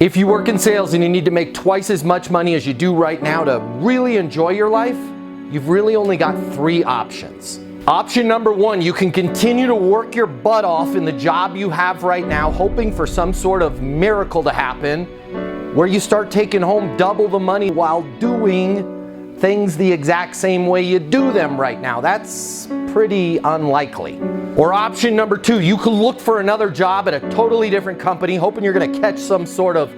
If you work in sales and you need to make twice as much money as you do right now to really enjoy your life, you've really only got 3 options. Option number 1, you can continue to work your butt off in the job you have right now, hoping for some sort of miracle to happen, where you start taking home double the money while doing things the exact same way you do them right now. That's pretty unlikely. Or option number 2, you could look for another job at a totally different company, hoping you're gonna catch some sort of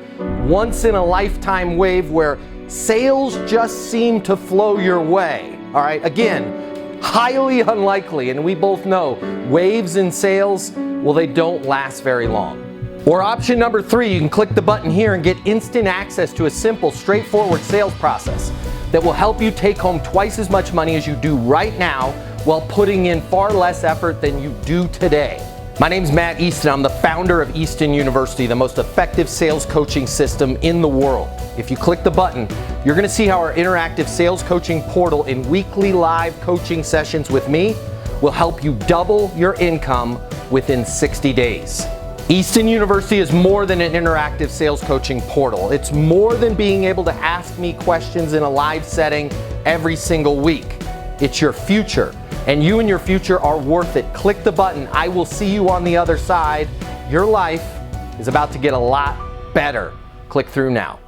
once-in-a-lifetime wave where sales just seem to flow your way. All right, again, highly unlikely, and we both know waves in sales, well, they don't last very long. Or option number 3, you can click the button here and get instant access to a simple, straightforward sales process that will help you take home twice as much money as you do right now while putting in far less effort than you do today. My name's Matt Easton. I'm the founder of Easton University, the most effective sales coaching system in the world. If you click the button, you're gonna see how our interactive sales coaching portal and weekly live coaching sessions with me will help you double your income within 60 days. Easton University is more than an interactive sales coaching portal. It's more than being able to ask me questions in a live setting every single week. It's your future, and you and your future are worth it. Click the button. I will see you on the other side. Your life is about to get a lot better. Click through now.